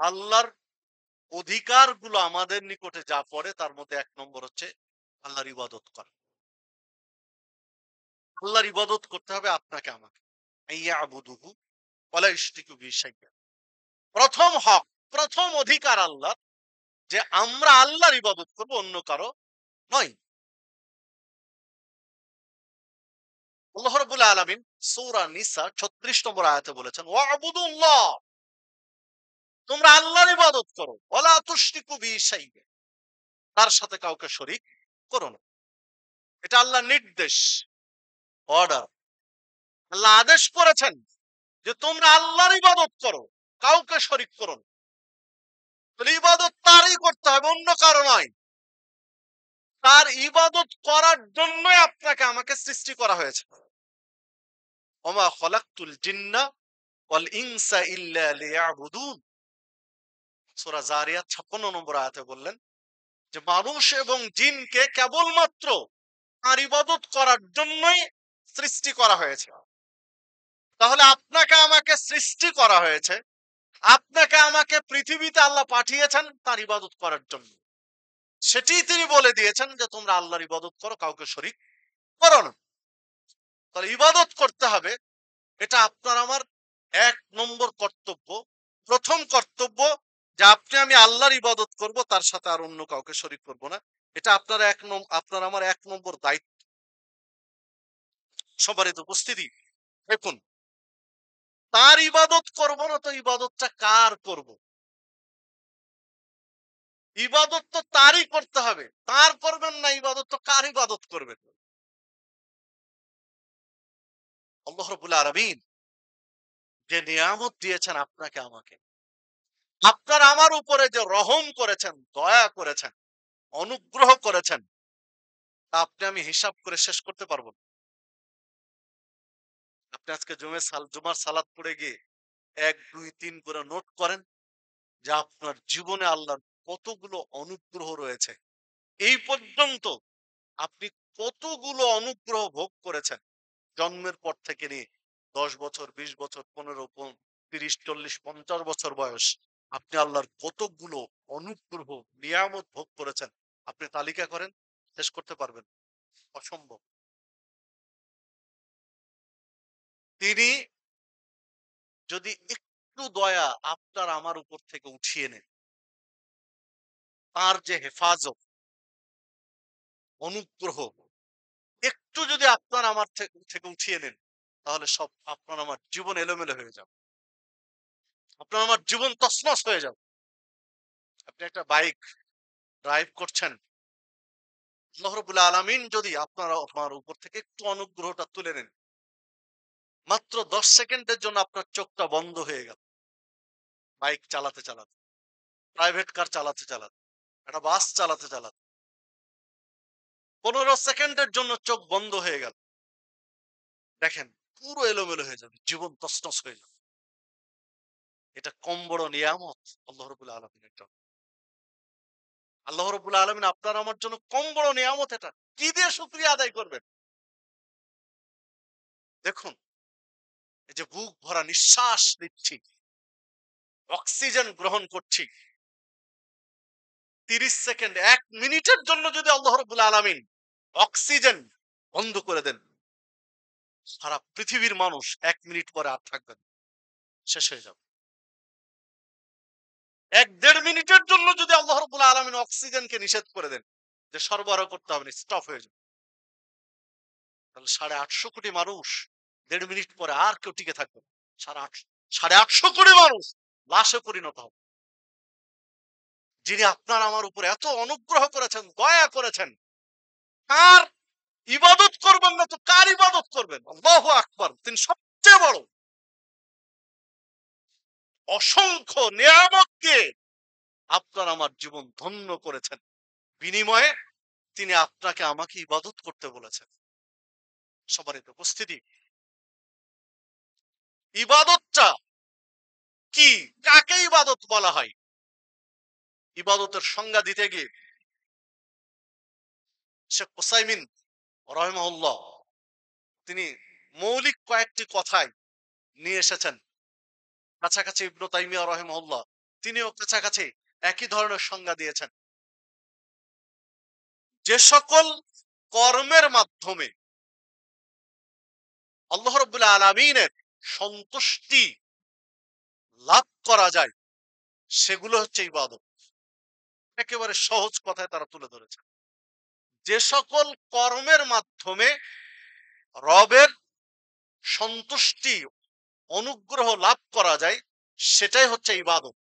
আল্লাহর অধিকারগুলো আমাদের নিকটে যা পড়ে তার মধ্যে ১ নম্বর হচ্ছে আল্লাহর ইবাদত করা। আল্লাহর ইবাদত করতে হবে আপনাকে আমাকে। ইয়াবুদুহু ওয়ালা ইউশরিকু বিহি শাইআ। ১ম হক, ১ম অধিকার আল্লাহর যে আমরা আল্লাহর ইবাদত করব, অন্য কারো নয়। আল্লাহ রাব্বুল আলামিন সূরা নিসা ৩৬ নম্বর আয়াতে বলেছেন, ওয়াবুদুল্লাহ, তোমরা আল্লাহর ইবাদত করো, ওয়ালা তুশরিকু বিহি শাইআ, তার সাথে কাউকে শরীক করো না। এটা আল্লাহর নির্দেশ, অর্ডার। আল্লাহ আদেশ করেছেন যে তোমরা আল্লাহর ইবাদত করো, কাউকে শরীক করো না। তাহলে ইবাদত তারই করতে হবে, অন্য কারো নয়। তার ইবাদত করার জন্যই আপনাকে আমাকে সৃষ্টি করা হয়েছে। ওমা খলাকতুল জিন্না ওয়াল ইনসা ইল্লা লিয়াবুদুন। সূরা জারিয়াত ৫৬ নম্বর আয়াতে বললেন যে মানুষ এবং জিনকে কেবলমাত্র তার ইবাদত করার জন্যই সৃষ্টি করা হয়েছে। তাহলে আপনাকে আমাকে সৃষ্টি করা হয়েছে, আপনাকে আমাকে পৃথিবীতে আল্লাহ পাঠিয়েছেন তার ইবাদত করার জন্য। সেটিই তিনি বলে দিয়েছেন যে তোমরা আল্লাহর ইবাদত করো, কাউকে শরীক করো না। তাহলে ইবাদত করতে হবে, এটা আপনার আমার ১ নম্বর কর্তব্য। ১ম কর্তব্য যে আপনি আমি আল্লাহর ইবাদত করব, তার সাথে আর অন্য কাউকে শরীক করব না। এটা আপনার আমার ১ নম্বর দায়িত্ব। সম্মানিত উপস্থিতি, দেখুন, তার ইবাদত করব না তো ইবাদতটা কার করব? ইবাদত তো তারই করতে হবে। তার করবেন না ইবাদত, তো কার ইবাদত করবেন? আল্লাহ রাব্বুল আলামিন যে নিয়ামত দিয়েছেন আপনাকে আমাকে, আপনার আমার উপরে যে রহম করেছেন, দয়া করেছেন, অনুগ্রহ করেছেন, তা আপনি আমি হিসাব করে শেষ করতে পারব না। আপনি আজকে জুমার সালাত পড়ে গিয়ে ১, ২, ৩ করে নোট করেন যে আপনার জীবনে আল্লাহর কতগুলো অনুগ্রহ রয়েছে। এই পর্যন্ত আপনি কতগুলো অনুগ্রহ ভোগ করেছেন। জন্মের পর থেকে নিয়ে ১০ বছর, ২০ বছর, ১৫, ৩০, ৪০, ৫০ বছর বয়স, আপনি আল্লাহর কতগুলো অনুগ্রহ, নিয়ামত ভোগ করেছেন। আপনি তালিকা করেন, শেষ করতে পারবেন? অসম্ভব। তিনি যদি একটু দয়া আপনার আমার উপর থেকে উঠিয়ে নেন, তার যে হেফাজত, অনুগ্রহ একটু যদি আপনার আমার থেকে উঠিয়ে নেন, তাহলে সব আপনার আমার জীবন এলোমেলো হয়ে যাবে। আপনার আমার জীবন তছনছ হয়ে যাবে। আপনি একটা বাইক ড্রাইভ করছেন, আল্লাহ রাব্বুল আলামিন যদি আমার উপর থেকে একটু অনুগ্রহটা তুলে নেন, মাত্র ১০ সেকেন্ডের জন্য আপনার চোখটা বন্ধ হয়ে গেল। বাইক চালাতে চালাতে, প্রাইভেট কার চালাতে চালাতে, একটা বাস চালাতে চালাতে ১৫ সেকেন্ডের জন্য চোখ বন্ধ হয়ে গেল। দেখেন, পুরো এলোমেলো হয়ে যাবে, জীবন তছনছ হয়ে যাবে। এটা কম বড় নিয়ামত আল্লাহ রাব্বুল আলামিনের জন্য। আল্লাহ রাব্বুল আলামিন আপনার আমার জন্য কম বড় নিয়ামত এটা। কি দিয়ে শুকরিয়া আদায় করবেন? দেখুন, এই যে বুক ভরা নিঃশ্বাস নিচ্ছি, অক্সিজেন গ্রহণ করছি, ৩০ সেকেন্ড, ১ মিনিটের জন্য যদি আল্লাহ রাব্বুল আলামিন অক্সিজেন বন্ধ করে দেন, সারা পৃথিবীর মানুষ ১ মিনিট পরে আর থাকবে না, শেষ হয়ে যাবে। ১-১.৫ মিনিটের জন্য যদি আল্লাহ রাব্বুল আলামিন অক্সিজেনকে নিষেধ করে দেন যে সরবরাহ করতে হবে না, স্টপ হয়ে যাবে, তাহলে ৮৫০ কোটি মানুষ ১.৫ মিনিট পরে আর কেউ টিকে থাকবে না। ৮৫০ কোটি মানুষ লাশে পরিণত হবে। যিনি আপনার আমার উপরে এত অনুগ্রহ করেছেন, দয়া করেছেন, তার ইবাদত করবেন না তো কার ইবাদত করবেন? আল্লাহু আকবার। তিনি সবচেয়ে বড়। অসংখ্য নিয়ামত দিয়ে আপনার আমার জীবন ধন্য করেছেন। বিনিময়ে তিনি আপনাকে আমাকে ইবাদত করতে বলেছেন। সম্মানিত উপস্থিতি, ইবাদতটা কি? কাকে ইবাদত বলা হয়? ইবাদতের সংজ্ঞা দিতে গিয়ে শেখ উসাইমিন রাহিমাহুল্লাহ তিনি মৌলিক কয়েকটি কথাই নিয়ে এসেছেন। কাছাকাছি ইবনে তাইমিয়া রাহিমাহুল্লাহ তিনিও কাছাকাছি একই ধরনের সংজ্ঞা দিয়েছেন। যে সকল কর্মের মাধ্যমে আল্লাহ রাব্বুল আলামিনের সন্তুষ্টি লাভ করা যায় সেগুলো হচ্ছে ইবাদত। একেবারে সহজ কথায় তারা তুলে ধরেছেন। যে সকল কর্মের মাধ্যমে রবের সন্তুষ্টি অনুগ্রহ লাভ করা যায় সেটাই হচ্ছে ইবাদত।